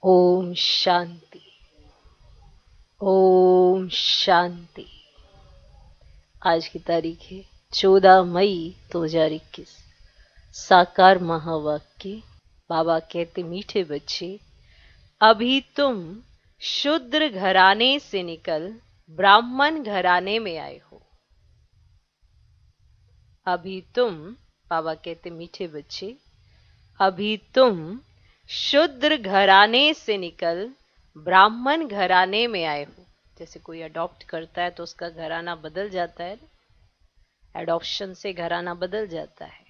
ओम शांति। ओम शांति। आज की तारीख है 14 मई 2021। साकार महावाक्य। बाबा कहते, मीठे बच्चे, अभी तुम शूद्र घराने से निकल ब्राह्मण घराने में आए हो। अभी तुम, बाबा कहते, मीठे बच्चे, अभी तुम शूद्र घराने से निकल ब्राह्मण घराने में आए हो। जैसे कोई अडॉप्ट करता है तो उसका घराना बदल जाता है, एडॉप्शन से घराना बदल जाता है।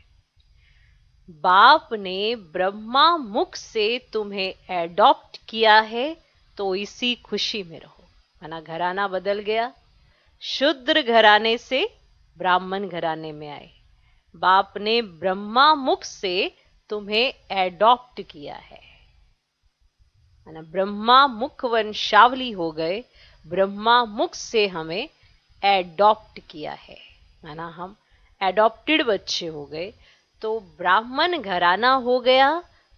बाप ने ब्रह्मा मुख से तुम्हें एडॉप्ट किया है, तो इसी खुशी में रहो। माना घराना बदल गया, शूद्र घराने से ब्राह्मण घराने में आए। बाप ने ब्रह्मा मुख से तुम्हें एडॉप्ट किया है, माना ब्रह्मा मुख वंशावली हो गए। ब्रह्मा मुख से हमें एडॉप्ट किया है, माना हम एडॉप्टेड बच्चे हो गए। तो ब्राह्मण घराना हो गया,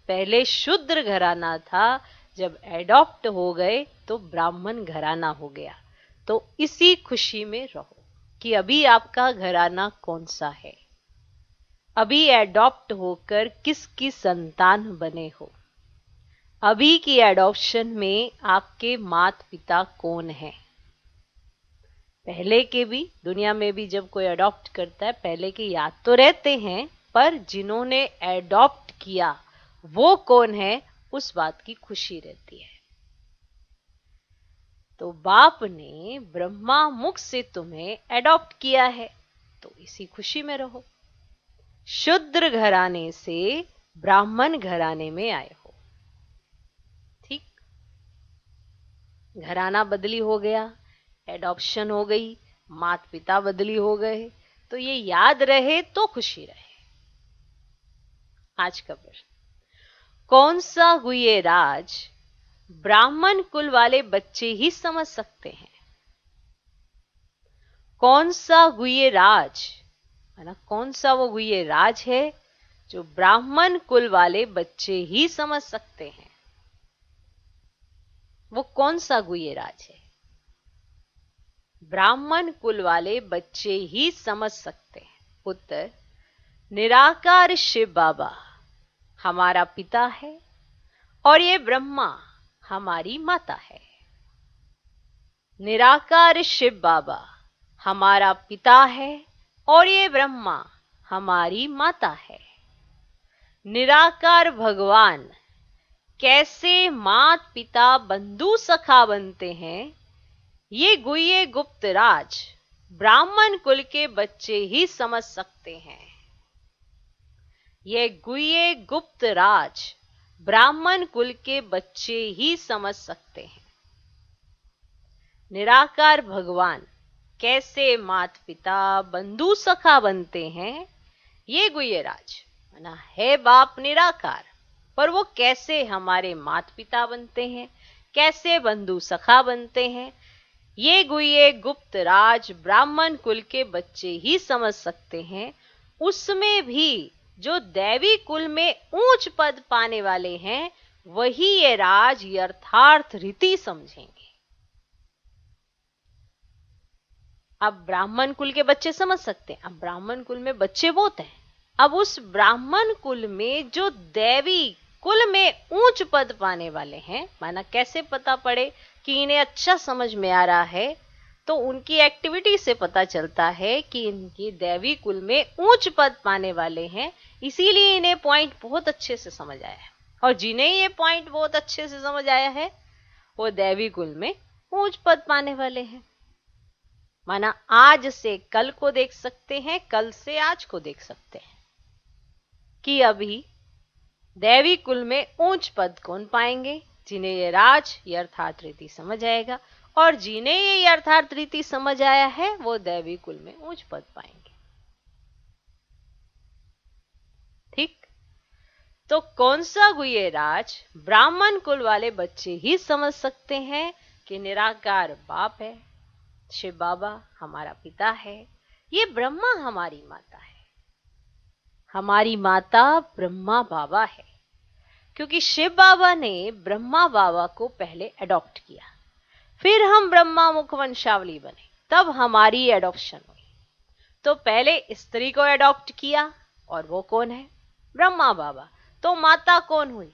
पहले शूद्र घराना था, जब एडॉप्ट हो गए तो ब्राह्मण घराना हो गया। तो इसी खुशी में रहो कि अभी आपका घराना कौन सा है, अभी एडॉप्ट होकर किसकी संतान बने हो, अभी की एडॉप्शन में आपके माता पिता कौन है। पहले के भी, दुनिया में भी जब कोई अडॉप्ट करता है, पहले के याद तो रहते हैं, पर जिन्होंने एडॉप्ट किया वो कौन है, उस बात की खुशी रहती है। तो बाप ने ब्रह्मा मुख से तुम्हें एडॉप्ट किया है, तो इसी खुशी में रहो। शूद्र घराने से ब्राह्मण घराने में आए हो। ठीक, घराना बदली हो गया, एडॉप्शन हो गई, माता पिता बदली हो गए, तो ये याद रहे तो खुशी रहे। आज का प्रश्न, कौन सा हुए राज ब्राह्मण कुल वाले बच्चे ही समझ सकते हैं? कौन सा हुए राज, है ना, कौन सा वो हुए राज है जो ब्राह्मण कुल वाले बच्चे ही समझ सकते हैं? वो कौन सा गुह्य राज है? ब्राह्मण कुल वाले बच्चे ही समझ सकते हैं। उत्तर, निराकार शिव बाबा हमारा पिता है और ये ब्रह्मा हमारी माता है। निराकार शिव बाबा हमारा पिता है और ये ब्रह्मा हमारी माता है। निराकार भगवान कैसे मात पिता बंधु सखा बनते हैं, ये गुह्य गुप्त राज ब्राह्मण कुल के बच्चे ही समझ सकते हैं। ये गुह्य गुप्त राज ब्राह्मण कुल के बच्चे ही समझ सकते हैं। निराकार भगवान कैसे माता पिता बंधु सखा बनते हैं, ये गुह्य राज ना है। बाप निराकार, पर वो कैसे हमारे माता पिता बनते हैं, कैसे बंधु सखा बनते हैं, ये गुह्य गुप्त राज ब्राह्मण कुल के बच्चे ही समझ सकते हैं। उसमें भी जो दैवी कुल में ऊंच पद पाने वाले हैं, वही ये राज यथार्थ रीति समझेंगे। अब ब्राह्मण कुल के बच्चे समझ सकते हैं, अब ब्राह्मण कुल में बच्चे बहुत हैं। अब उस ब्राह्मण कुल में जो दैवी कुल में ऊंच पद पाने वाले हैं, माना कैसे पता पड़े कि इन्हें अच्छा समझ में आ रहा है, तो उनकी एक्टिविटी से पता चलता है कि इनकी दैवी कुल में ऊंच पद पाने वाले हैं, इसीलिए इन्हें पॉइंट बहुत अच्छे से समझ आया है। और जिन्हें ये पॉइंट बहुत अच्छे से समझ आया है, वो दैवी कुल में ऊंच पद पाने वाले हैं। माना आज से कल को देख सकते हैं, कल से आज को देख सकते हैं कि अभी दैवी कुल में ऊंच पद कौन पाएंगे, जिन्हें ये राज यथार्थ रीति समझ आएगा। और जिन्हें ये यथार्थ रीति समझ आया है, वो दैवी कुल में ऊंच पद पाएंगे। ठीक, तो कौन सा गुह्य राज ब्राह्मण कुल वाले बच्चे ही समझ सकते हैं कि निराकार बाप है, शिव बाबा हमारा पिता है, ये ब्रह्मा हमारी माता है। हमारी माता ब्रह्मा बाबा है। क्योंकि शिव बाबा ने ब्रह्मा बाबा को पहले अडॉप्ट किया, फिर हम ब्रह्मा मुख वंशावली बने, तब हमारी एडॉप्शन हुई। तो पहले स्त्री को अडॉप्ट किया, और वो कौन है? ब्रह्मा बाबा। तो माता कौन हुई?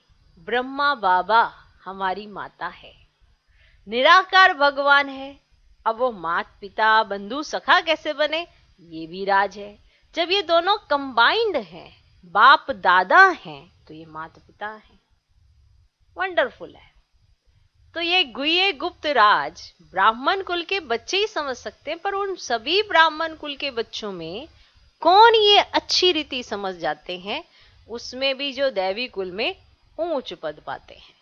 ब्रह्मा बाबा हमारी माता है, निराकार भगवान है। अब वो माता पिता बंधु सखा कैसे बने, ये भी राज है। जब ये दोनों कंबाइंड हैं, बाप दादा हैं, तो ये माता पिता हैं। वंडरफुल है। तो ये गुह्य गुप्त राज ब्राह्मण कुल के बच्चे ही समझ सकते हैं, पर उन सभी ब्राह्मण कुल के बच्चों में कौन ये अच्छी रीति समझ जाते हैं, उसमें भी जो दैवी कुल में ऊंच पद पाते हैं,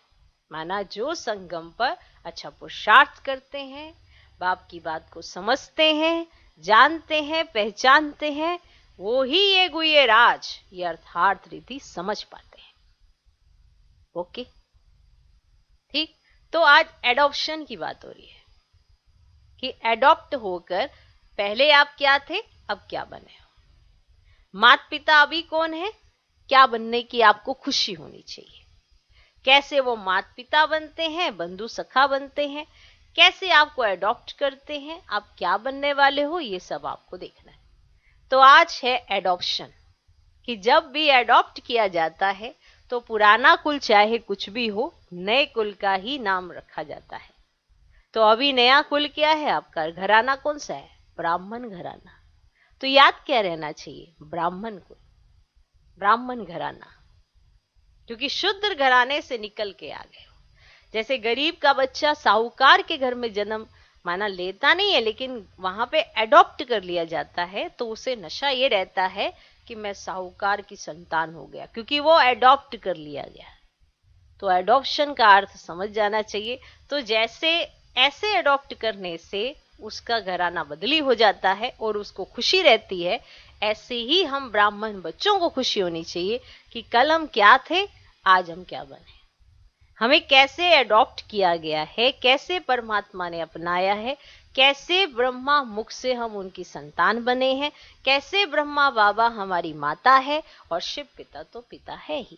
माना जो संगम पर अच्छा पुरुषार्थ करते हैं, बाप की बात को समझते हैं, जानते हैं, पहचानते हैं, वो ही ये गुह्य राज, ये अर्थार्थ रीति समझ पाते हैं। ओके, ठीक। तो आज एडॉप्शन की बात हो रही है कि एडॉप्ट होकर पहले आप क्या थे, अब क्या बने हो। माता पिता अभी कौन है, क्या बनने की आपको खुशी होनी चाहिए, कैसे वो माता पिता बनते हैं, बंधु सखा बनते हैं, कैसे आपको एडॉप्ट करते हैं, आप क्या बनने वाले हो, ये सब आपको देखना है। तो आज है एडॉप्शन, कि जब भी एडॉप्ट किया जाता है तो पुराना कुल चाहे कुछ भी हो, नए कुल का ही नाम रखा जाता है। तो अभी नया कुल क्या है आपका, घराना कौन सा है? ब्राह्मण घराना। तो याद क्या रहना चाहिए? ब्राह्मण कुल, ब्राह्मण घराना, क्योंकि शुद्ध घराने से निकल के आ गए हो। जैसे गरीब का बच्चा साहूकार के घर में जन्म माना लेता नहीं है, लेकिन वहां पे एडॉप्ट कर लिया जाता है, तो उसे नशा ये रहता है कि मैं साहूकार की संतान हो गया, क्योंकि वो एडॉप्ट कर लिया गया। तो एडॉप्शन का अर्थ समझ जाना चाहिए। तो जैसे ऐसे एडॉप्ट करने से उसका घराना बदली हो जाता है और उसको खुशी रहती है, ऐसे ही हम ब्राह्मण बच्चों को खुशी होनी चाहिए कि कल हम क्या थे, आज हम क्या बने, हमें कैसे एडॉप्ट किया गया है, कैसे परमात्मा ने अपनाया है, कैसे ब्रह्मा मुख से हम उनकी संतान बने हैं, कैसे ब्रह्मा बाबा हमारी माता है और शिव पिता तो पिता है ही।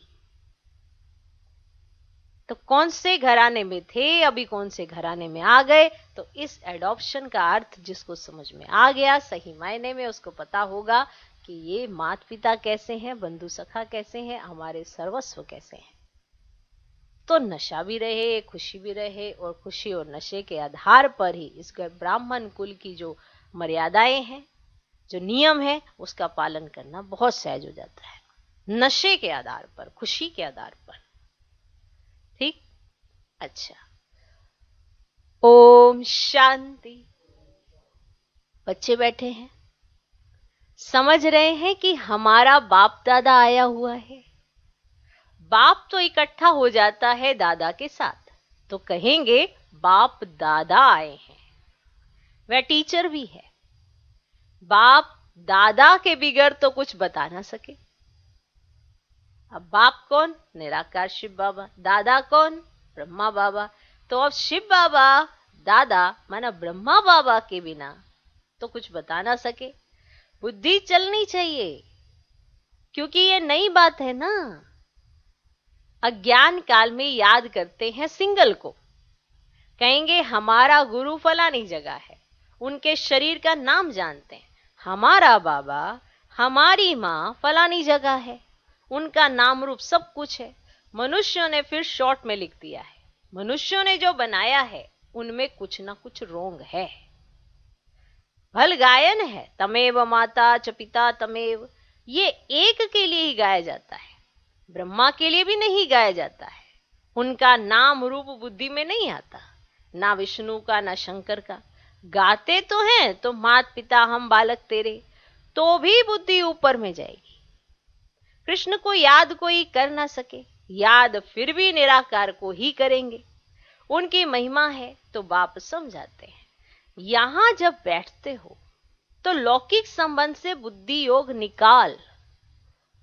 तो कौन से घराने में थे, अभी कौन से घराने में आ गए। तो इस एडॉप्शन का अर्थ जिसको समझ में आ गया सही मायने में, उसको पता होगा कि ये माता पिता कैसे हैं, बंधु सखा कैसे हैं, हमारे सर्वस्व कैसे हैं। तो नशा भी रहे, खुशी भी रहे, और खुशी और नशे के आधार पर ही इस ब्राह्मण कुल की जो मर्यादाएं हैं, जो नियम है, उसका पालन करना बहुत सहज हो जाता है, नशे के आधार पर, खुशी के आधार पर। ठीक, अच्छा, ओम शांति। बच्चे बैठे हैं, समझ रहे हैं कि हमारा बाप दादा आया हुआ है। बाप तो इकट्ठा हो जाता है दादा के साथ, तो कहेंगे बाप दादा आए हैं। वह टीचर भी है। बाप दादा के बिगड़ तो कुछ बता ना सके। अब बाप कौन? निराकार शिव बाबा। दादा कौन? ब्रह्मा बाबा। तो अब शिव बाबा दादा माना ब्रह्मा बाबा के बिना तो कुछ बता ना सके। बुद्धि चलनी चाहिए, क्योंकि ये नई बात है ना। अज्ञान काल में याद करते हैं सिंगल को, कहेंगे हमारा गुरु फलानी जगह है, उनके शरीर का नाम जानते हैं, हमारा बाबा हमारी माँ फलानी जगह है, उनका नाम रूप सब कुछ है। मनुष्यों ने फिर शॉर्ट में लिख दिया है, मनुष्यों ने जो बनाया है उनमें कुछ ना कुछ रोंग है। भल गायन है, तमेव माता च पिता तमेव, ये एक के लिए ही गाया जाता है, ब्रह्मा के लिए भी नहीं गाया जाता है। उनका नाम रूप बुद्धि में नहीं आता, ना विष्णु का ना शंकर का। गाते तो हैं, तो मात पिता हम बालक तेरे, तो भी बुद्धि ऊपर में जाएगी। कृष्ण को याद कोई कर ना सके, याद फिर भी निराकार को ही करेंगे। उनकी महिमा है तो बाप समझाते हैं। यहां जब बैठते हो तो लौकिक संबंध से बुद्धि योग निकाल,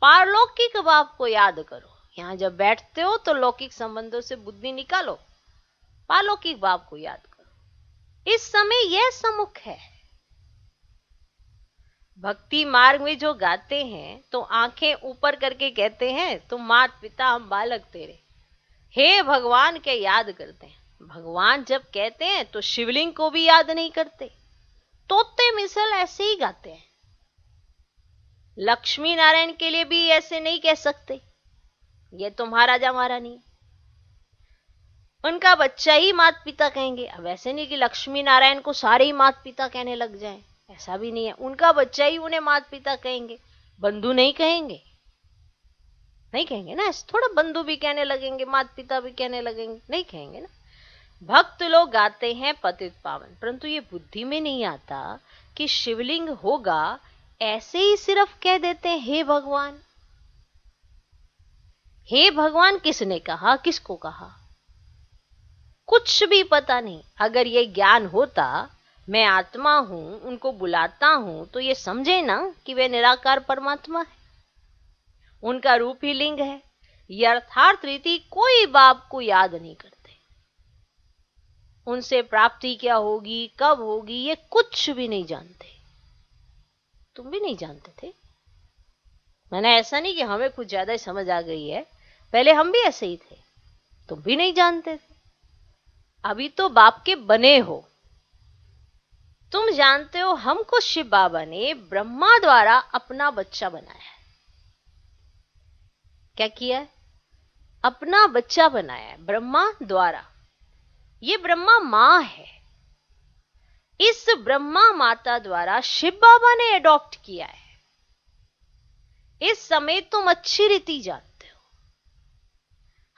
पारलौकिक बाप को याद करो। यहां जब बैठते हो तो लौकिक संबंधों से बुद्धि निकालो, पारलौकिक बाप को याद करो। इस समय यह सम्मुख है। भक्ति मार्ग में जो गाते हैं तो आंखें ऊपर करके कहते हैं, तुम मात पिता हम बालक तेरे। हे भगवान के याद करते हैं। भगवान जब कहते हैं तो शिवलिंग को भी याद नहीं करते, तोते मिसल ऐसे ही गाते हैं। लक्ष्मी नारायण के लिए भी ऐसे नहीं कह सकते, ये तो महाराजा महारानी, उनका बच्चा ही माता पिता कहेंगे। अब ऐसे नहीं कि लक्ष्मी नारायण को सारे ही माता पिता कहने लग जाएं, ऐसा भी नहीं है। उनका बच्चा ही उन्हें माता पिता कहेंगे, बंधु नहीं कहेंगे, नहीं कहेंगे ना। ऐसे थोड़ा बंधु भी कहने लगेंगे, माता पिता भी कहने लगेंगे, नहीं कहेंगे ना। भक्त लोग गाते हैं पतित पावन, परंतु ये बुद्धि में नहीं आता कि शिवलिंग होगा, ऐसे ही सिर्फ कह देते हैं हे भगवान। हे भगवान किसने कहा, किसको कहा, कुछ भी पता नहीं। अगर ये ज्ञान होता, मैं आत्मा हूं, उनको बुलाता हूं, तो ये समझे ना कि वे निराकार परमात्मा है, उनका रूप ही लिंग है। यथार्थ रीति कोई बाप को याद नहीं करते, उनसे प्राप्ति क्या होगी, कब होगी, ये कुछ भी नहीं जानते। तुम भी नहीं जानते थे। मैंने ऐसा नहीं कि हमें कुछ ज्यादा ही समझ आ गई है, पहले हम भी ऐसे ही थे, तुम भी नहीं जानते थे। अभी तो बाप के बने हो, तुम जानते हो। हमको शिव बाबा ने ब्रह्मा द्वारा अपना बच्चा बनाया है। क्या किया है? अपना बच्चा बनाया है ब्रह्मा द्वारा। ये ब्रह्मा मां है, इस ब्रह्मा माता द्वारा शिव बाबा ने एडॉप्ट किया है। इस समय तुम अच्छी रीति जानते हो,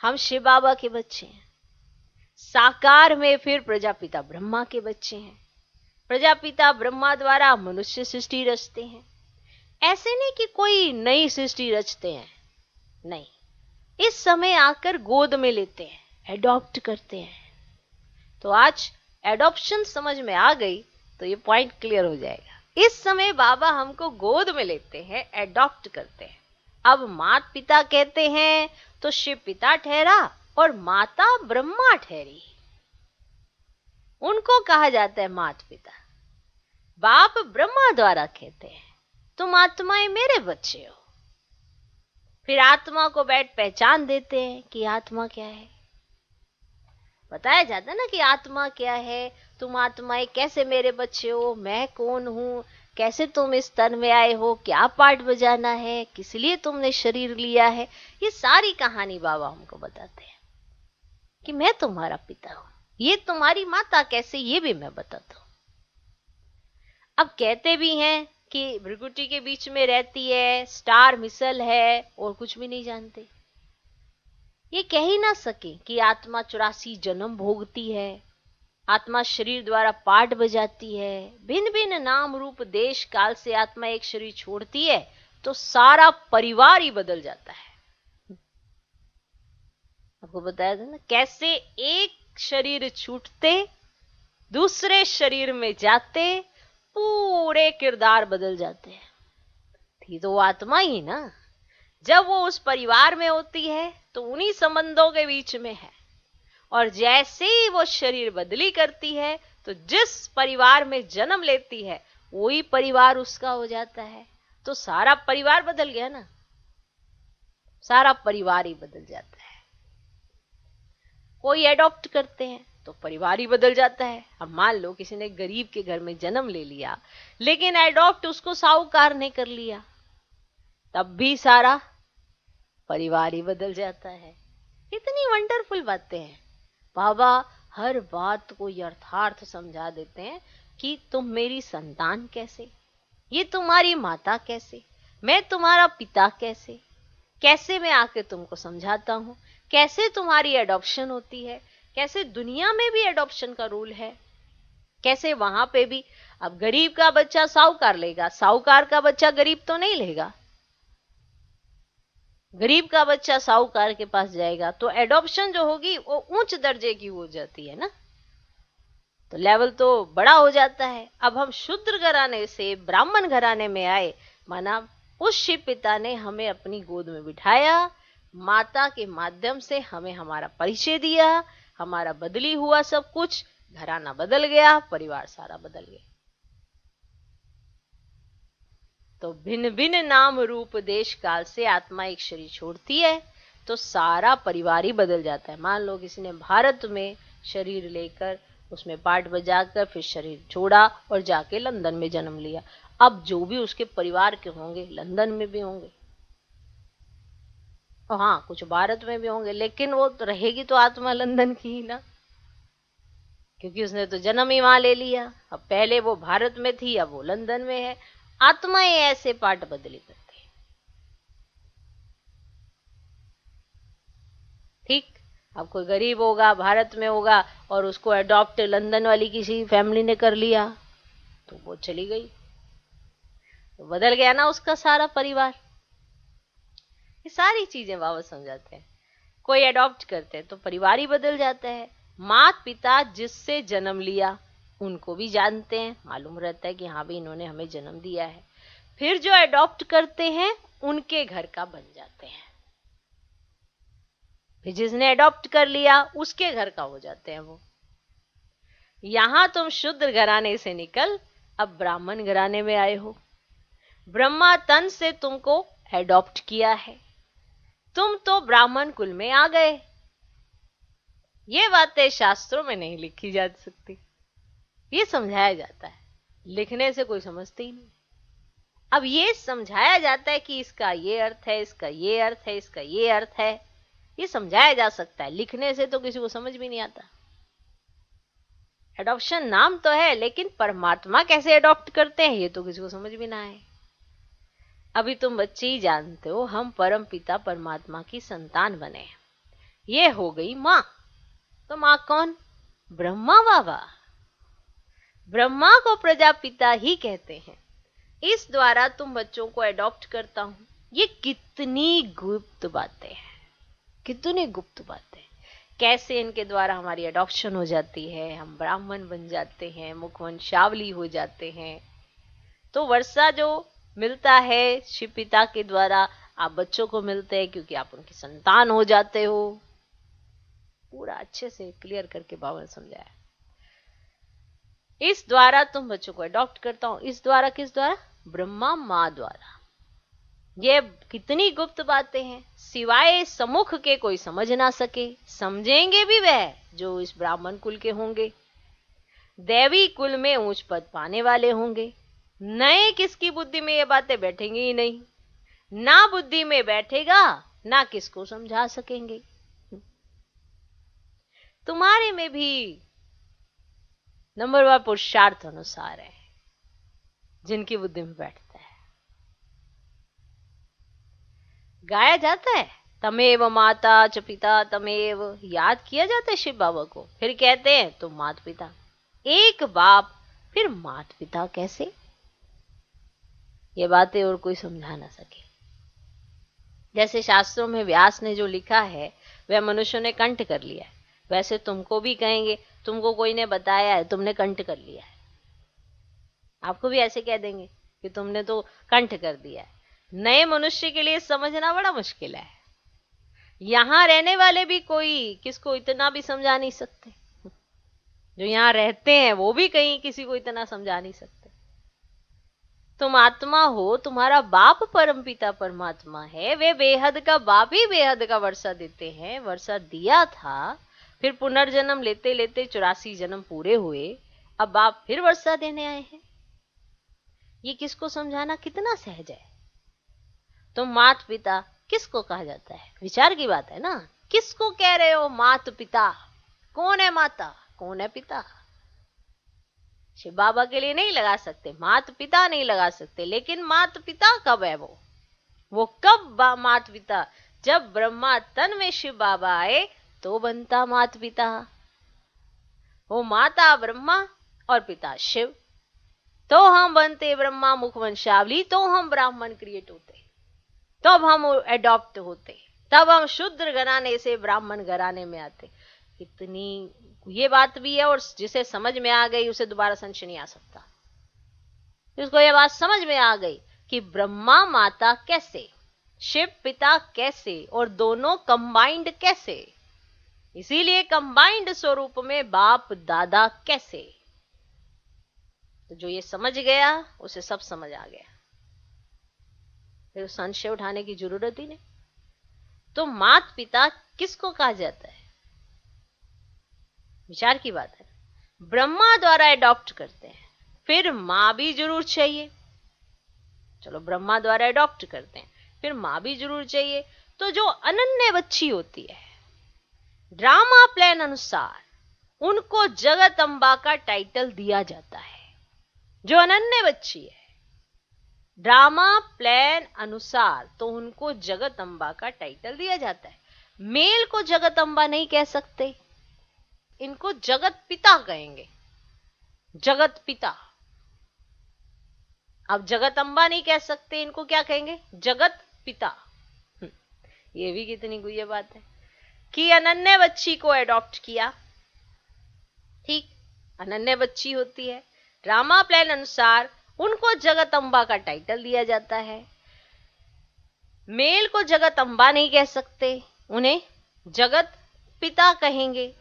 हम शिव बाबा के बच्चे हैं। साकार में फिर प्रजापिता ब्रह्मा के बच्चे हैं। प्रजापिता ब्रह्मा द्वारा मनुष्य सृष्टि रचते हैं। ऐसे नहीं कि कोई नई सृष्टि रचते हैं, नहीं, इस समय आकर गोद में लेते हैं, एडॉप्ट करते हैं। तो आज एडॉप्शन समझ में आ गई तो ये पॉइंट क्लियर हो जाएगा। इस समय बाबा हमको गोद में लेते हैं, एडॉप्ट करते हैं। अब माता पिता कहते हैं तो शिव पिता ठहरा और माता ब्रह्मा ठहरी, उनको कहा जाता है माता पिता। बाप ब्रह्मा द्वारा कहते हैं तुम आत्माएं मेरे बच्चे हो। फिर आत्मा को बैठ पहचान देते हैं कि आत्मा क्या है। बताया जाता है ना कि आत्मा क्या है, तुम आत्माएं कैसे मेरे बच्चे हो, मैं कौन हूं, कैसे तुम इस तन में आए हो, क्या पार्ट बजाना है, किस लिए तुमने शरीर लिया है। ये सारी कहानी बाबा हमको बताते हैं कि मैं तुम्हारा पिता हूं, ये तुम्हारी माता कैसे, ये भी मैं बताता हूं। अब कहते भी हैं कि भृगुटी के बीच में रहती है, स्टार मिसल है, और कुछ भी नहीं जानते। ये कह ही ना सके कि आत्मा 84 जन्म भोगती है, आत्मा शरीर द्वारा पाठ बजाती है। भिन्न भिन्न नाम रूप देश काल से आत्मा एक शरीर छोड़ती है तो सारा परिवार ही बदल जाता है। आपको बताया था ना कैसे एक शरीर छूटते दूसरे शरीर में जाते पूरे किरदार बदल जाते हैं। थी तो वो आत्मा ही ना। जब वो उस परिवार में होती है तो उन्हीं संबंधों के बीच में है, और जैसे ही वो शरीर बदली करती है तो जिस परिवार में जन्म लेती है वही परिवार उसका हो जाता है। तो सारा परिवार बदल गया ना, सारा परिवार ही बदल जाता है। कोई एडॉप्ट करते हैं तो परिवार ही बदल जाता है। अब मान लो किसी ने गरीब के घर में जन्म ले लिया, लेकिन एडॉप्ट उसको साहूकार ने कर लिया, तब भी सारा परिवार ही बदल जाता है। इतनी वंडरफुल बातें हैं। बाबा हर बात को यथार्थ समझा देते हैं कि तुम मेरी संतान कैसे, ये तुम्हारी माता कैसे, मैं तुम्हारा पिता कैसे, कैसे मैं आके तुमको समझाता हूं, कैसे तुम्हारी एडॉप्शन होती है, कैसे दुनिया में भी एडॉप्शन का रूल है, कैसे वहां पे भी। अब गरीब का बच्चा साहूकार लेगा, साहूकार का बच्चा गरीब तो नहीं लेगा। गरीब का बच्चा साहूकार के पास जाएगा तो एडॉप्शन जो होगी वो उच्च दर्जे की हो जाती है ना, तो लेवल तो बड़ा हो जाता है। अब हम शूद्र घराने से ब्राह्मण घराने में आए, माना उस शिव पिता ने हमें अपनी गोद में बिठाया, माता के माध्यम से हमें हमारा परिचय दिया, हमारा बदली हुआ सब कुछ, घराना बदल गया, परिवार सारा बदल गया। तो भिन्न भिन्न नाम रूप देश काल से आत्मा एक शरीर छोड़ती है तो सारा परिवार ही बदल जाता है। मान लो किसी ने भारत में शरीर लेकर उसमें पार्ट बजाकर फिर शरीर छोड़ा और जाके लंदन में जन्म लिया। अब जो भी उसके परिवार के होंगे लंदन में भी होंगे, और हाँ कुछ भारत में भी होंगे, लेकिन वो तो रहेगी तो आत्मा लंदन की ही ना, क्योंकि उसने तो जन्म ही वहां ले लिया। अब पहले वो भारत में थी, अब वो लंदन में है। आत्माएं ऐसे पार्ट बदली करती है। ठीक, अब कोई गरीब होगा भारत में होगा और उसको अडॉप्ट लंदन वाली किसी फैमिली ने कर लिया तो वो चली गई, तो बदल गया ना उसका सारा परिवार। ये सारी चीजें बाबा समझाते हैं। कोई अडॉप्ट करते हैं तो परिवार ही बदल जाता है। माता पिता जिससे जन्म लिया उनको भी जानते हैं, मालूम रहता है कि हाँ भाई इन्होंने हमें जन्म दिया है। फिर जो अडॉप्ट करते हैं उनके घर का बन जाते हैं, फिर जिसने अडॉप्ट कर लिया उसके घर का हो जाते हैं वो। यहां तुम शुद्र घराने से निकल अब ब्राह्मण घराने में आए हो। ब्रह्मा तन से तुमको अडॉप्ट किया है, तुम तो ब्राह्मण कुल में आ गए। ये बातें शास्त्रों में नहीं लिखी जा सकती, ये समझाया जाता है, लिखने से कोई समझते ही नहीं। अब ये समझाया जाता है कि इसका ये अर्थ है, इसका ये अर्थ है, इसका ये अर्थ है, ये समझाया जा सकता है। लिखने से तो किसी को समझ भी नहीं आता। एडॉप्शन नाम तो है, लेकिन परमात्मा कैसे अडॉप्ट करते हैं ये तो किसी को समझ भी ना आए। अभी तुम बच्चे ही जानते हो, हम परम पिता परमात्मा की संतान बने। ये हो गई माँ। तो माँ कौन? ब्रह्मा बाबा। ब्रह्मा को प्रजापिता ही कहते हैं। इस द्वारा तुम बच्चों को अडॉप्ट करता हूं। ये कितनी गुप्त बातें हैं, कितनी गुप्त बातें। कैसे इनके द्वारा हमारी अडॉप्शन हो जाती है, हम ब्राह्मण बन जाते हैं, मुखवंशावली हो जाते हैं। तो वर्षा जो मिलता है शिव पिता के द्वारा आप बच्चों को मिलते हैं, क्योंकि आप उनकी संतान हो जाते हो। पूरा अच्छे से क्लियर करके बाबा ने समझाया। इस द्वारा तुम बच्चों को अडॉप्ट करता हूं। इस द्वारा किस द्वारा? ब्रह्मा माँ द्वारा। ये कितनी गुप्त बातें हैं, सिवाय सम्मुख के कोई समझ ना सके। समझेंगे भी वह जो इस ब्राह्मण कुल के होंगे, दैवी कुल में ऊंच पद पाने वाले होंगे। नए किसकी बुद्धि में ये बातें बैठेंगी ही नहीं। ना बुद्धि में बैठेगा, ना किसको समझा सकेंगे। तुम्हारे में भी नंबर 1 पुरुषार्थ अनुसार है, जिनकी बुद्धि में बैठता है। गाया जाता है तमेव माता च पिता तमेव, याद किया जाता है शिव बाबा को। फिर कहते हैं तो माता पिता, एक बाप फिर माता पिता कैसे? ये बातें और कोई समझा ना सके। जैसे शास्त्रों में व्यास ने जो लिखा है वह मनुष्यों ने कंठ कर लिया है, वैसे तुमको भी कहेंगे, तुमको कोई ने बताया है, तुमने कंठ कर लिया है। आपको भी ऐसे कह देंगे कि तुमने तो कंठ कर दिया है। नए मनुष्य के लिए समझना बड़ा मुश्किल है। यहां रहने वाले भी कोई किसको इतना भी समझा नहीं सकते, जो यहां रहते हैं वो भी कहीं किसी को इतना समझा नहीं सकते। तुम आत्मा हो, तुम्हारा बाप परमपिता परमात्मा है, वे बेहद का बाप ही बेहद का वर्षा देते हैं। वर्षा दिया था, फिर पुनर्जन्म लेते लेते 84 जन्म पूरे हुए, अब बाप फिर वर्षा देने आए हैं। ये किसको समझाना कितना सहज है। तुम मात पिता किसको कहा जाता है? विचार की बात है ना। किसको कह रहे हो मात पिता? कौन है माता, कौन है पिता? शिव बाबा के लिए नहीं लगा सकते, मात पिता नहीं लगा सकते, लेकिन मात पिता कब है? वो कब मात पिता? जब ब्रह्मा तन में शिव बाबा आए तो बनता मात पिता। वो माता ब्रह्मा और पिता शिव, तो हम बनते ब्रह्मा मुखवंशावली, तो हम ब्राह्मण क्रिएट होते, तब हम एडॉप्ट होते, तब हम शुद्र घराने से ब्राह्मण घराने में आते। इतनी ये बात भी है, और जिसे समझ में आ गई उसे दोबारा संशय नहीं आ सकता। जिसको ये बात समझ में आ गई कि ब्रह्मा माता कैसे, शिव पिता कैसे, और दोनों कंबाइंड कैसे, इसीलिए कंबाइंड स्वरूप में बाप दादा कैसे, तो जो ये समझ गया उसे सब समझ आ गया, फिर संशय उठाने की जरूरत ही नहीं। तो माता पिता किसको कहा जाता है? विचार की बात है। ब्रह्मा द्वारा अडॉप्ट करते हैं, फिर मां भी जरूर चाहिए। चलो ब्रह्मा द्वारा अडॉप्ट करते हैं, फिर मां भी जरूर चाहिए। तो जो अनन्य बच्ची होती है, ड्रामा प्लान अनुसार उनको जगत अम्बा का टाइटल दिया जाता है। जो अनन्य बच्ची है, ड्रामा प्लान अनुसार तो उनको जगत अम्बा का टाइटल दिया जाता है। मेल को जगत अम्बा नहीं कह सकते, इनको जगत पिता कहेंगे। जगत पिता। अब जगत अम्बा नहीं कह सकते, इनको क्या कहेंगे? जगत पिता। ये भी कितनी गुह्य बात है कि अनन्य बच्ची को एडॉप्ट किया। ठीक, अनन्य बच्ची होती है, ड्रामा प्लान अनुसार उनको जगत अम्बा का टाइटल दिया जाता है। मेल को जगत अम्बा नहीं कह सकते, उन्हें जगत पिता कहेंगे।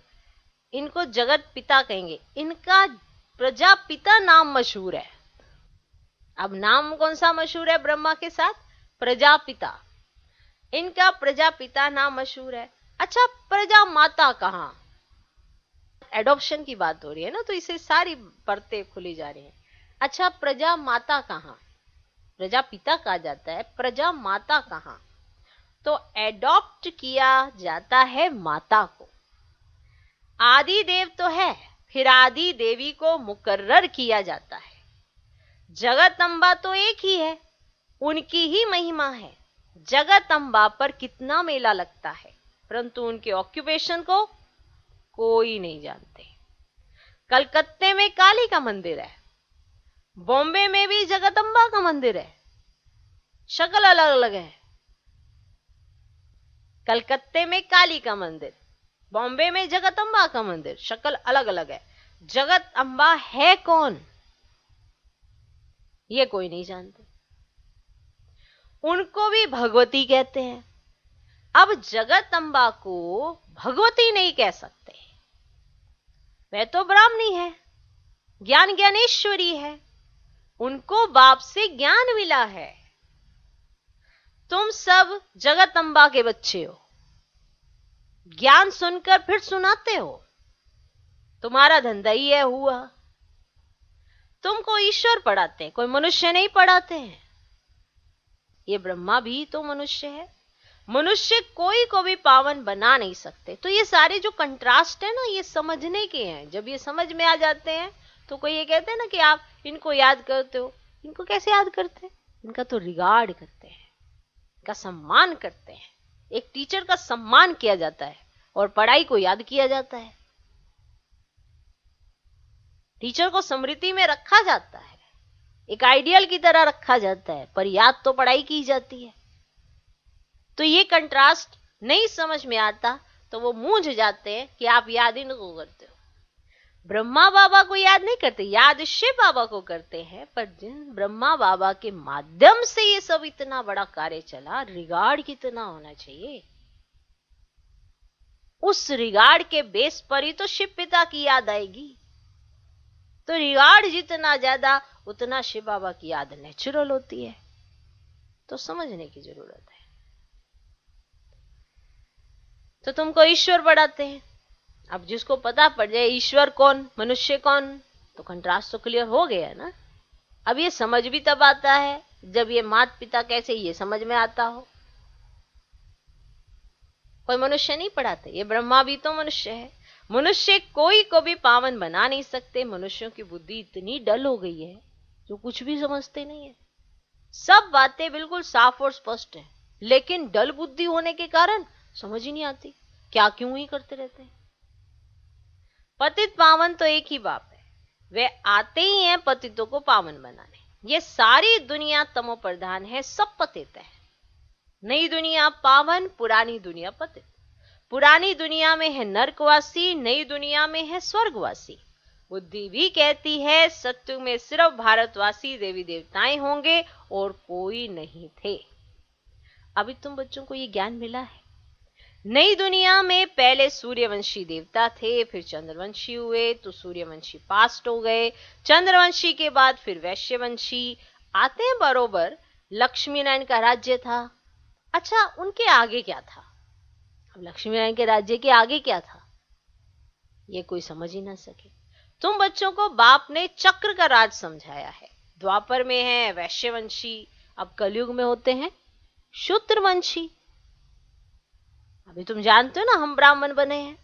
इनको जगत पिता कहेंगे। इनका प्रजापिता नाम मशहूर है। अब नाम कौन सा मशहूर है ब्रह्मा के साथ? प्रजापिता। इनका प्रजापिता नाम मशहूर है। अच्छा, प्रजा माता कहां? एडॉप्शन की बात हो रही है ना, तो इसे सारी परतें खुली जा रही हैं। अच्छा, प्रजा माता कहां? प्रजा पिता कहा जाता है, प्रजा माता कहां? तो एडॉप्ट किया जाता है माता को। आदि देव तो है, फिर आदि देवी को मुकर्रर किया जाता है। जगत अम्बा तो एक ही है, उनकी ही महिमा है। जगत अम्बा पर कितना मेला लगता है, परंतु उनके ऑक्यूपेशन को कोई नहीं जानते। कलकत्ते में काली का मंदिर है, बॉम्बे में भी जगत अम्बा का मंदिर है, शक्ल अलग अलग है। कलकत्ते में काली का मंदिर, बॉम्बे में जगत अम्बा का मंदिर, शक्ल अलग अलग है। जगत अम्बा है कौन, ये कोई नहीं जानते। उनको भी भगवती कहते हैं। अब जगत अम्बा को भगवती नहीं कह सकते, वह तो ब्राह्मणी है, ज्ञान ज्ञानेश्वरी है, उनको बाप से ज्ञान मिला है। तुम सब जगत अम्बा के बच्चे हो, ज्ञान सुनकर फिर सुनाते हो, तुम्हारा धंधा ही है हुआ। तुमको ईश्वर पढ़ाते हैं, कोई मनुष्य नहीं पढ़ाते हैं। ये ब्रह्मा भी तो मनुष्य है, मनुष्य कोई को भी पावन बना नहीं सकते। तो ये सारे जो कंट्रास्ट है ना, ये समझने के हैं। जब ये समझ में आ जाते हैं तो कोई ये कहते हैं ना कि आप इनको याद करते हो। इनको कैसे याद करते हैं? इनका तो रिगार्ड करते हैं, इनका सम्मान करते हैं। एक टीचर का सम्मान किया जाता है और पढ़ाई को याद किया जाता है। टीचर को स्मृति में रखा जाता है, एक आइडियल की तरह रखा जाता है, पर याद तो पढ़ाई की जाती है। तो ये कंट्रास्ट नहीं समझ में आता तो वो मूंझ जाते हैं कि आप याद इनको करते हो। ब्रह्मा बाबा को याद नहीं करते, याद शिव बाबा को करते हैं। पर जिन ब्रह्मा बाबा के माध्यम से ये सब इतना बड़ा कार्य चला, रिगार्ड कितना होना चाहिए। उस रिगार्ड के बेस पर ही तो शिव पिता की याद आएगी। तो रिगार्ड जितना ज्यादा, उतना शिव बाबा की याद नेचुरल होती है। तो समझने की जरूरत है। तो तुमको ईश्वर पढ़ाते हैं। अब जिसको पता पड़ जाए ईश्वर कौन, मनुष्य कौन, तो कंट्रास्ट तो क्लियर हो गया ना। अब ये समझ भी तब आता है जब ये माता पिता कैसे, ये समझ में आता हो। कोई मनुष्य नहीं पढ़ाते, ये ब्रह्मा भी तो मनुष्य है। मनुष्य कोई को भी पावन बना नहीं सकते। मनुष्यों की बुद्धि इतनी डल हो गई है जो कुछ भी समझते नहीं है। सब बातें बिल्कुल साफ और स्पष्ट है, लेकिन डल बुद्धि होने के कारण समझ ही नहीं आती, क्या क्यों ही करते रहते हैं। पतित पावन तो एक ही बाप है, वे आते ही हैं पतितों को पावन बनाने। ये सारी दुनिया तमो प्रधान है, सब पतित है। नई दुनिया पावन, पुरानी दुनिया पतित। पुरानी दुनिया में है नरकवासी, नई दुनिया में है स्वर्गवासी। बुद्धि भी कहती है सत्युग में सिर्फ भारतवासी देवी देवताएं होंगे और कोई नहीं थे। अभी तुम बच्चों को ये ज्ञान मिला है। नई दुनिया में पहले सूर्यवंशी देवता थे, फिर चंद्रवंशी हुए, तो सूर्यवंशी पास्ट हो गए। चंद्रवंशी के बाद फिर वैश्यवंशी आते हैं बरोबर। लक्ष्मी नारायण का राज्य था। अच्छा, उनके आगे क्या था? अब लक्ष्मी नारायण के राज्य के आगे क्या था ये कोई समझ ही ना सके। तुम बच्चों को बाप ने चक्र का राज समझाया है। द्वापर में है वैश्यवंशी, अब कलयुग में होते हैं शूद्रवंशी। अभी तुम जानते हो ना हम ब्राह्मण बने हैं,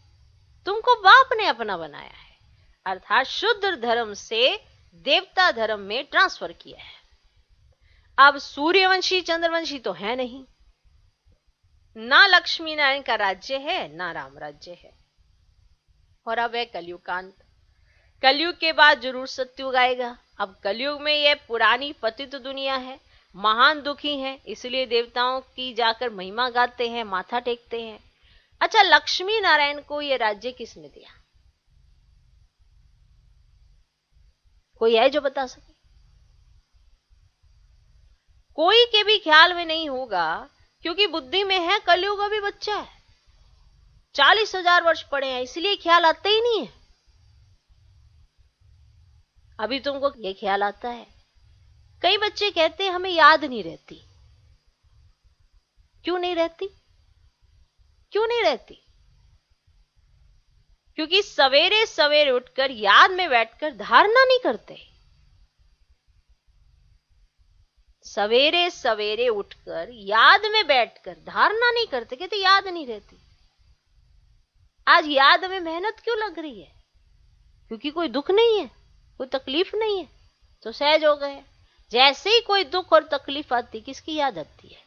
तुमको बाप ने अपना बनाया है, अर्थात शूद्र धर्म से देवता धर्म में ट्रांसफर किया है। अब सूर्यवंशी चंद्रवंशी तो है नहीं, ना लक्ष्मी नारायण का राज्य है ना राम राज्य है। और अब है कलयुग का अंत। कलयुग के बाद जरूर सत्युग आएगा। अब कलयुग में यह पुरानी पतित दुनिया है, महान दुखी है, इसलिए देवताओं की जाकर महिमा गाते हैं, माथा टेकते हैं। अच्छा, लक्ष्मी नारायण को यह राज्य किसने दिया? कोई है जो बता सके? कोई के भी ख्याल में नहीं होगा, क्योंकि बुद्धि में है कलयुग अभी बच्चा है, 40,000 वर्ष पड़े हैं, इसलिए ख्याल आता ही नहीं है। अभी तुमको ये ख्याल आता है। कई बच्चे कहते हैं हमें याद नहीं रहती। क्यों नहीं रहती? क्यों नहीं रहती? क्योंकि सवेरे सवेरे उठकर याद में बैठकर धारणा नहीं करते। सवेरे सवेरे उठकर याद में बैठकर धारणा नहीं करते, कहते याद नहीं रहती। आज याद में मेहनत क्यों लग रही है? क्योंकि कोई दुख नहीं है, कोई तकलीफ नहीं है, तो सहज हो गए। जैसे ही कोई दुख और तकलीफ आती, किसकी याद आती है?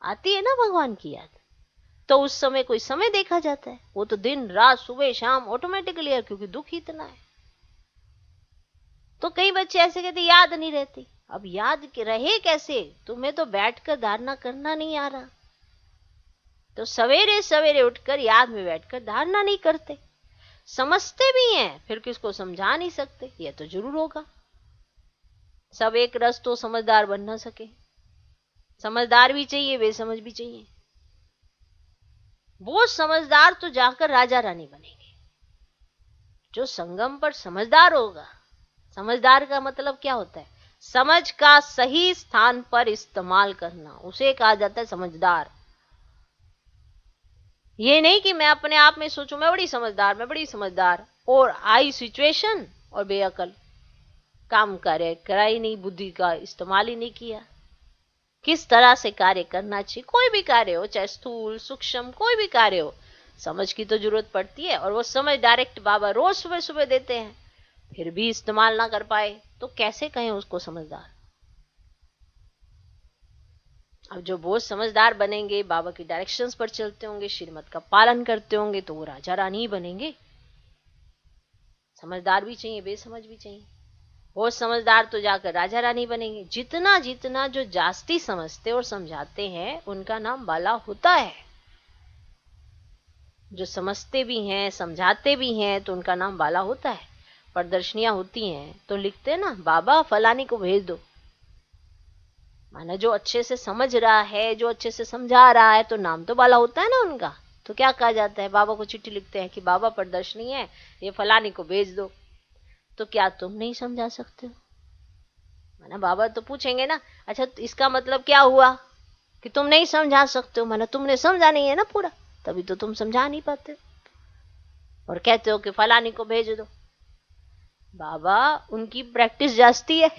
आती है ना भगवान की याद। तो उस समय कोई समय देखा जाता है, वो तो दिन रात सुबह शाम ऑटोमेटिकली है, क्योंकि दुख ही इतना है। तो कई बच्चे ऐसे कहते याद नहीं रहती। अब याद रहे कैसे? तुम्हें तो बैठकर धारणा करना नहीं आ रहा, तो सवेरे सवेरे उठकर याद में बैठकर धारणा नहीं करते। समझते भी हैं, फिर किसको समझा नहीं सकते, यह तो जरूर होगा। सब एक रस तो समझदार बन ना सके, समझदार भी चाहिए, बेसमझ भी चाहिए। वो समझदार तो जाकर राजा रानी बनेंगे, जो संगम पर समझदार होगा। समझदार का मतलब क्या होता है? समझ का सही स्थान पर इस्तेमाल करना, उसे कहा जाता है समझदार। ये नहीं कि मैं अपने आप में सोचूं मैं बड़ी समझदार, मैं बड़ी समझदार, और आई सिचुएशन और बेअकल, काम कार्य करा ही नहीं, बुद्धि का इस्तेमाल ही नहीं किया। किस तरह से कार्य करना चाहिए, कोई भी कार्य हो, चाहे स्थूल सूक्ष्म कोई भी कार्य हो, समझ की तो जरूरत पड़ती है। और वो समझ डायरेक्ट बाबा रोज सुबह सुबह देते हैं, फिर भी इस्तेमाल ना कर पाए तो कैसे कहें उसको समझदार? अब जो बहुत समझदार बनेंगे, बाबा की डायरेक्शंस पर चलते होंगे, श्रीमत का पालन करते होंगे, तो वो राजा रानी ही बनेंगे। समझदार भी चाहिए, बेसमझ भी चाहिए। बहुत समझदार तो जाकर राजा रानी बनेंगे। जितना जितना जो जास्ती समझते और समझाते हैं, उनका नाम बाला होता है। जो समझते भी हैं, समझाते भी हैं, तो उनका नाम बाला होता है। प्रदर्शनियां होती हैं तो लिखते हैं ना, बाबा फलानी को भेज दो। माना जो अच्छे से समझ रहा है, जो अच्छे से समझा रहा है, तो नाम तो बाला होता है ना उनका। तो क्या कहा जाता है? बाबा को चिट्ठी लिखते हैं कि बाबा प्रदर्शनी है, ये फलानी को भेज दो। तो क्या तुम नहीं समझा सकते हो? माना बाबा तो पूछेंगे ना, अच्छा तो इसका मतलब क्या हुआ कि तुम नहीं समझा सकते हो? माना तुमने समझा नहीं है ना पूरा, तभी तो तुम समझा नहीं पाते और कहते हो कि फलानी को भेज दो। बाबा उनकी प्रैक्टिस जास्ती है,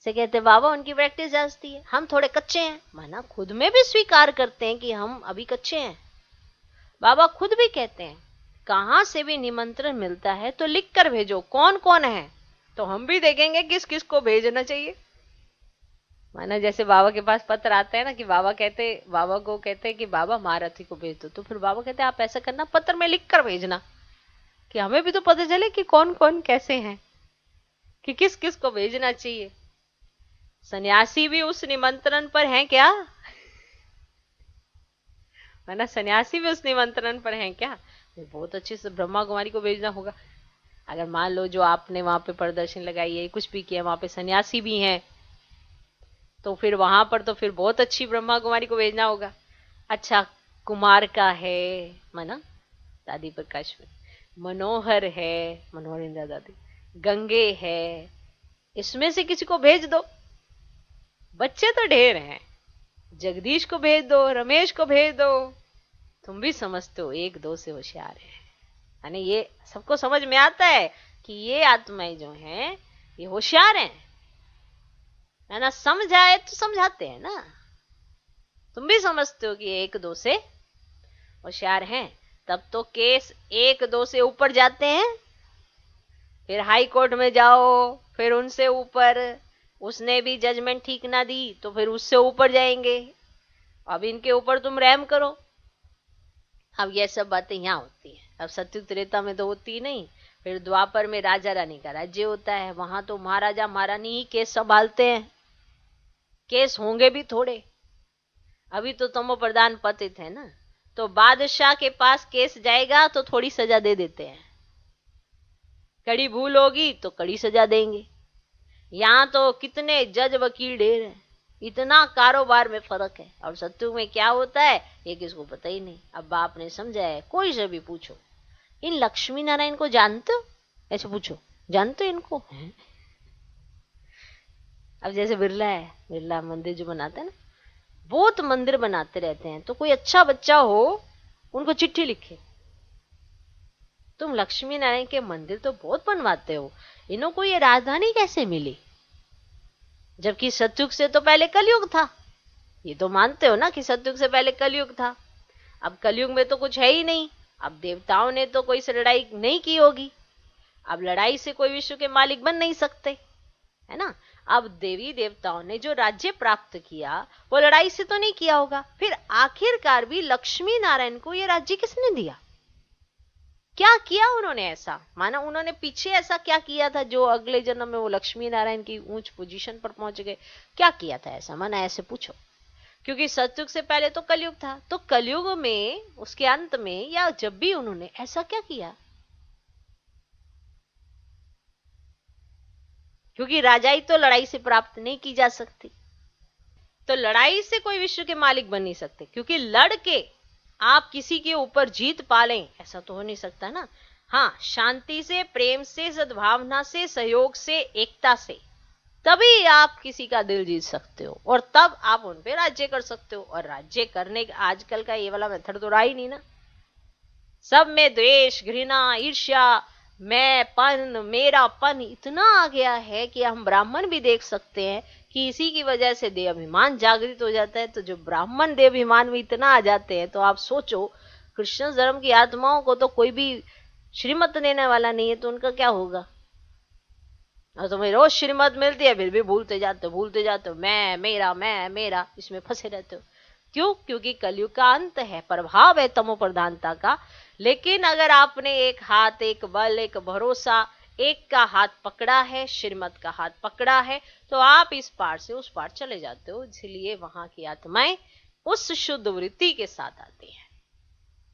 से कहते बाबा उनकी प्रैक्टिस जास्ती है, हम थोड़े कच्चे हैं। माना खुद में भी स्वीकार करते हैं कि हम अभी कच्चे हैं। बाबा खुद भी कहते हैं कहां से भी निमंत्रण मिलता है तो लिख कर भेजो कौन कौन है, तो हम भी देखेंगे किस किस को भेजना चाहिए। माना जैसे बाबा के पास पत्र आता है ना, कि बाबा को कहते हैं कि बाबा महारथी को भेज दो, तो फिर बाबा कहते हैं आप ऐसा करना, पत्र में लिख कर भेजना, कि हमें भी तो पता चले कि कौन कौन कैसे हैं, कि किस किस को भेजना चाहिए। सन्यासी भी उस निमंत्रण पर हैं क्या? माना सन्यासी भी उस निमंत्रण पर हैं क्या? बहुत अच्छे से ब्रह्मा कुमारी को भेजना होगा। अगर मान लो जो आपने वहां पे प्रदर्शन लगाई है, कुछ भी किया, वहां पे सन्यासी भी हैं, तो फिर वहां पर तो फिर बहुत अच्छी ब्रह्मा कुमारी को भेजना होगा। अच्छा कुमार का है, माना दादी प्रकाश में, मनोहर है, मनोहर इंदिरा दादी, गंगे है, इसमें से किसी को भेज दो। बच्चे तो ढेर हैं, जगदीश को भेज दो, रमेश को भेज दो, तुम भी समझते हो एक दो से होशियार है। यानी ये सबको समझ में आता है कि ये आत्माएं जो हैं ये होशियार हैं, है ना। समझ आए तो समझाते हैं ना। तुम भी समझते हो कि एक दो से होशियार हैं, तब तो केस एक दो से ऊपर जाते हैं। फिर हाई कोर्ट में जाओ, फिर उनसे ऊपर, उसने भी जजमेंट ठीक ना दी तो फिर उससे ऊपर जाएंगे। अब इनके ऊपर तुम रहम करो। अब ये सब बातें यहाँ होती है। अब सत्युग त्रेता में तो होती नहीं। फिर द्वापर में राजा रानी का राज्य होता है, वहां तो महाराजा महारानी ही केस संभालते हैं। केस होंगे भी थोड़े। अभी तो तमो प्रधान पतित है ना, तो बादशाह के पास केस जाएगा तो थोड़ी सजा दे देते हैं। कड़ी भूल होगी तो कड़ी सजा देंगे। यहाँ तो कितने जज वकील ढेर हैं, इतना कारोबार में फर्क है। और सत्युग में क्या होता है ये किसको पता ही नहीं। अब बाप ने समझाया है, कोई से भी पूछो, इन लक्ष्मी नारायण को जानते हो, ऐसे पूछो, जानते हो इनको? अब जैसे बिरला है, बिरला मंदिर जो बनाते हैं ना, बहुत मंदिर बनाते रहते हैं, तो कोई अच्छा बच्चा हो उनको चिट्ठी लिखे, तुम लक्ष्मी नारायण के मंदिर तो बहुत बनवाते हो, इन्हों को ये राजधानी कैसे मिली? जबकि सतयुग से तो पहले कलयुग था। ये तो मानते हो ना कि सतयुग से पहले कलयुग था। अब कलयुग में तो कुछ है ही नहीं। अब देवताओं ने तो कोई से लड़ाई नहीं की होगी। अब लड़ाई से कोई विश्व के मालिक बन नहीं सकते, है ना। अब देवी देवताओं ने जो राज्य प्राप्त किया वो लड़ाई से तो नहीं किया होगा। फिर आखिरकार भी लक्ष्मी नारायण को ये राज्य किसने दिया? क्या किया उन्होंने ऐसा? माना उन्होंने पीछे ऐसा क्या किया था जो अगले जन्म में वो लक्ष्मी नारायण की ऊंच पोजीशन पर पहुंच गए? क्या किया था ऐसा? माना ऐसे पूछो। क्योंकि सतयुग से पहले तो कलयुग था, तो कलयुग में उसके अंत में या जब भी उन्होंने ऐसा क्या किया? क्योंकि राजाई तो लड़ाई से प्राप्त नहीं की जा सकती, तो लड़ाई से कोई विश्व के मालिक बन नहीं सकते। क्योंकि लड़ के आप किसी के ऊपर जीत पालें ऐसा तो हो नहीं सकता ना। हाँ, शांति से, प्रेम से, सद्भावना से, सहयोग से, एकता से, तभी आप किसी का दिल जीत सकते हो और तब आप उन पे राज्य कर सकते हो। और राज्य करने का आजकल का ये वाला मेथड तो रहा ही नहीं ना। सब में द्वेष, घृणा, ईर्ष्या, मैंपन, मेरापन इतना आ गया है कि हम ब्राह्मण भी देख सकते हैं कि इसी की वजह से देहाभिमान जागृत हो जाता है। तो जो ब्राह्मण देहाभिमान में इतना आ जाते हैं, तो आप सोचो कृष्ण धर्म की आत्माओं को तो कोई भी श्रीमत देने वाला नहीं है, तो उनका क्या होगा? और तुम्हें रोज श्रीमत मिलती है, फिर भी भूलते जाते हो, मैं मेरा, इसमें फंसे रहते हो। क्यों? क्योंकि कलयुग का अंत है, प्रभाव है तमो प्रधानता का। लेकिन अगर आपने एक हाथ, एक बल, एक भरोसा, एक का हाथ पकड़ा है, श्रीमत का हाथ पकड़ा है, तो आप इस पार से उस पार चले जाते हो। इसलिए वहां की आत्माएं उस शुद्ध वृत्ति के साथ आती हैं।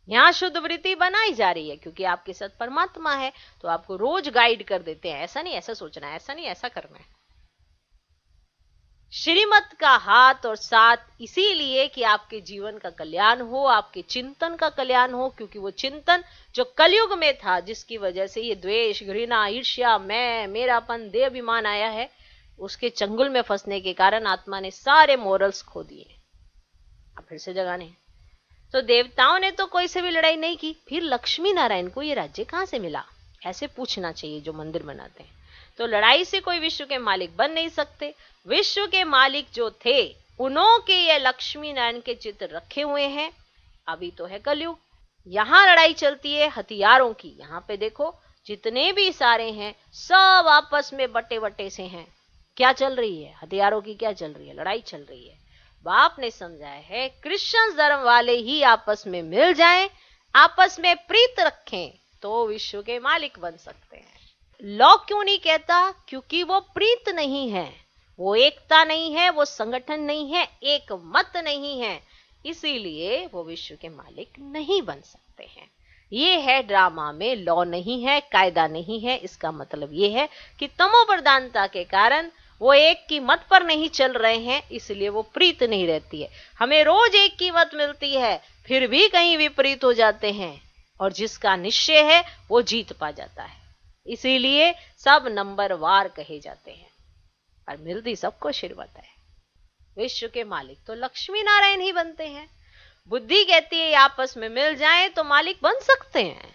यहाँ शुद्ध वृत्ति बनाई जा रही है क्योंकि आपके साथ परमात्मा है, तो आपको रोज गाइड कर देते हैं, ऐसा नहीं ऐसा सोचना है, ऐसा नहीं ऐसा करना है। श्रीमत का हाथ और साथ इसीलिए कि आपके जीवन का कल्याण हो, आपके चिंतन का कल्याण हो। क्योंकि वो चिंतन जो कलयुग में था, जिसकी वजह से ये द्वेष, घृणा, ईर्ष्या, मैं, मेरापन, देहाभिमान आया है, उसके चंगुल में फंसने के कारण आत्मा ने सारे मोरल्स खो दिए। अब फिर से जगाने। तो देवताओं ने तो कोई से भी लड़ाई नहीं की, फिर लक्ष्मी नारायण को ये राज्य कहां से मिला? ऐसे पूछना चाहिए जो मंदिर बनाते हैं। तो लड़ाई से कोई विश्व के मालिक बन नहीं सकते। विश्व के मालिक जो थे उन्हों के ये लक्ष्मी नारायण के चित्र रखे हुए हैं। अभी तो है कलयुग, यहां लड़ाई चलती है हथियारों की। यहाँ पे देखो जितने भी सारे हैं सब आपस में बटे बटे से हैं। क्या चल रही है? हथियारों की क्या चल रही है? लड़ाई चल रही है। बाप ने समझाया है क्रिश्चियन धर्म वाले ही आपस में मिल जाएं, आपस में प्रीत रखें, तो विश्व के मालिक बन सकते हैं। लॉ क्यों नहीं कहता? क्योंकि वो प्रीत नहीं है, वो एकता नहीं है, वो संगठन नहीं है, एक मत नहीं है, इसीलिए वो विश्व के मालिक नहीं बन सकते हैं। ये है ड्रामा में लॉ नहीं है, कायदा नहीं है। इसका मतलब ये है कि तमो प्रधानता के कारण वो एक की मत पर नहीं चल रहे हैं, इसलिए वो प्रीत नहीं रहती है। हमें रोज एक की मत मिलती है, फिर भी कहीं विपरीत हो जाते हैं, और जिसका निश्चय है वो जीत पा जाता है। इसीलिए सब नंबर वार कहे जाते हैं, और मिलती सबको श्रीमत है। विश्व के मालिक तो लक्ष्मी नारायण ही बनते हैं। बुद्धि कहती है आपस में मिल जाएं तो मालिक बन सकते हैं।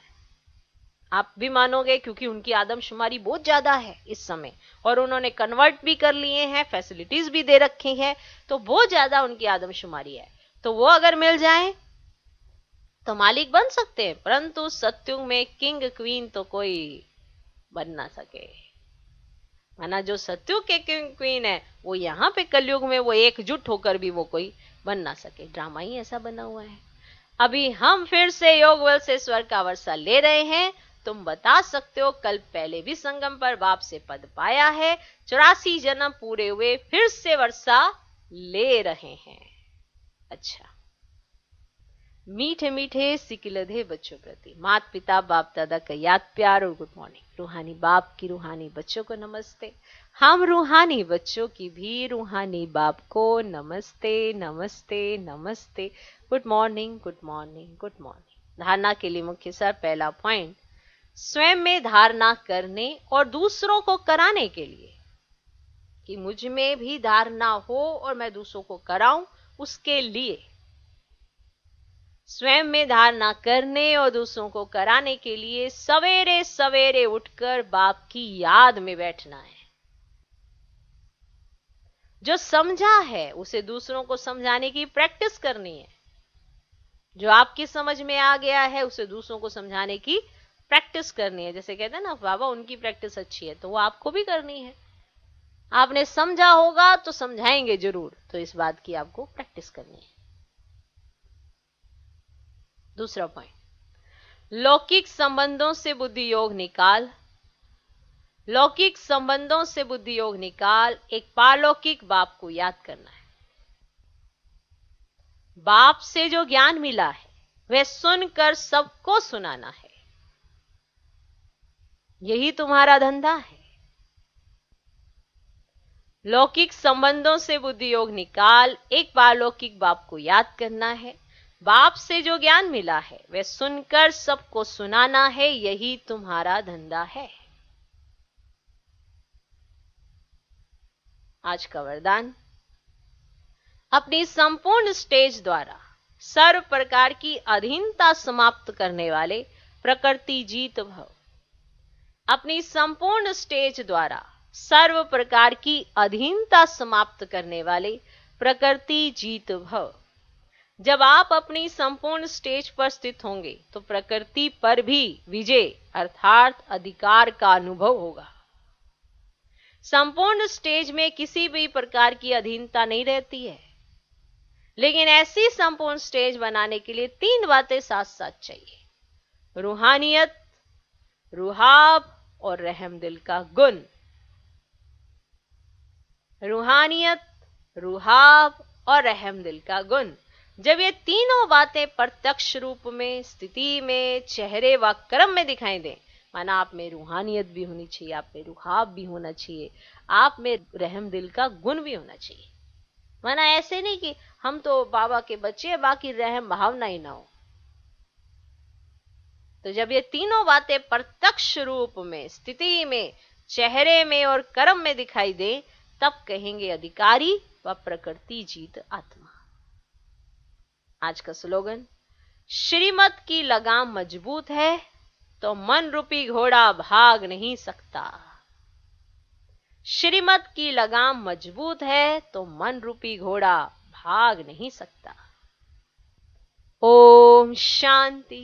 आप भी मानोगे, क्योंकि उनकी आदमशुमारी बहुत ज्यादा है इस समय, और उन्होंने कन्वर्ट भी कर लिए हैं, फैसिलिटीज भी दे रखी हैं, तो बहुत ज्यादा उनकी आदमशुमारी है। तो वो अगर मिल जाए तो मालिक बन सकते हैं, परंतु सत्युग में किंग क्वीन तो कोई बन ना सके। माना जो सत्युग के किंग क्वीन है वो यहाँ पे कलयुग में वो एकजुट होकर भी वो कोई बन ना सके। ड्रामा ही ऐसा बना हुआ है। अभी हम फिर से योग बल से स्वर का वर्षा ले रहे हैं। तुम बता सकते हो कल पहले भी संगम पर बाप से पद पाया है, 84 जन्म पूरे हुए, फिर से वर्षा ले रहे हैं। अच्छा, मीठे मीठे सिकिलधे बच्चों प्रति माता पिता बाप दादा का याद प्यार और गुड मॉर्निंग। रूहानी बाप की रूहानी बच्चों को नमस्ते। हम रूहानी बच्चों की भी रूहानी बाप को नमस्ते नमस्ते नमस्ते। Good morning good morning good morning. धारणा के लिए मुख्य सार पहला पॉइंट, स्वयं में धारणा करने और दूसरों को कराने के लिए, कि मुझ में भी धारणा हो और मैं दूसरों को कराऊं, उसके लिए स्वयं में धारणा करने और दूसरों को कराने के लिए सवेरे सवेरे उठकर बाप की याद में बैठना है। जो समझा है उसे दूसरों को समझाने की प्रैक्टिस करनी है। जो आपकी समझ में आ गया है उसे दूसरों को समझाने की प्रैक्टिस करनी है। जैसे कहते हैं ना, बाबा उनकी प्रैक्टिस अच्छी है तो वो आपको भी करनी है। आपने समझा होगा तो समझाएंगे जरूर, तो इस बात की आपको प्रैक्टिस करनी है। दूसरा पॉइंट, लौकिक संबंधों से बुद्धि योग निकाल। लौकिक संबंधों से बुद्धि योग निकाल, एक पारलौकिक बाप को याद करना है। बाप से जो ज्ञान मिला है वह सुनकर सबको सुनाना है। यही तुम्हारा धंधा है। लौकिक संबंधों से बुद्धि योग निकाल, एक पारलौकिक बाप को याद करना है। बाप से जो ज्ञान मिला है वह सुनकर सबको सुनाना है। यही तुम्हारा धंधा है। आज का वरदान, अपनी संपूर्ण स्टेज द्वारा सर्व प्रकार की अधीनता समाप्त करने वाले प्रकृति जीत भव। अपनी संपूर्ण स्टेज द्वारा सर्व प्रकार की अधीनता समाप्त करने वाले प्रकृति जीत भव। जब आप अपनी संपूर्ण स्टेज पर स्थित होंगे तो प्रकृति पर भी विजय अर्थात अधिकार का अनुभव होगा। संपूर्ण स्टेज में किसी भी प्रकार की अधीनता नहीं रहती है, लेकिन ऐसी संपूर्ण स्टेज बनाने के लिए 3 बातें साथ साथ चाहिए: रूहानियत, रुहाब और रहम दिल का गुण। रूहानियत, रुहाब और रहम दिल का गुण। जब ये तीनों बातें प्रत्यक्ष रूप में, स्थिति में, चेहरे व कर्म में दिखाई दें, माना आप में रूहानियत भी होनी चाहिए, आप में रुहाब भी होना चाहिए, आप में रहम दिल का गुण भी होना चाहिए। माना ऐसे नहीं कि हम तो बाबा के बच्चे हैं, बाकी रहम भावना ही ना हो। तो जब ये तीनों बातें प्रत्यक्ष रूप में, स्थिति में, चेहरे में और कर्म में दिखाई दे, तब कहेंगे अधिकारी व प्रकृति जीत आत्मा। आज का स्लोगन, श्रीमत की लगाम मजबूत है तो मन रूपी घोड़ा भाग नहीं सकता। श्रीमत की लगाम मजबूत है तो मन रूपी घोड़ा भाग नहीं सकता। ओम शांति।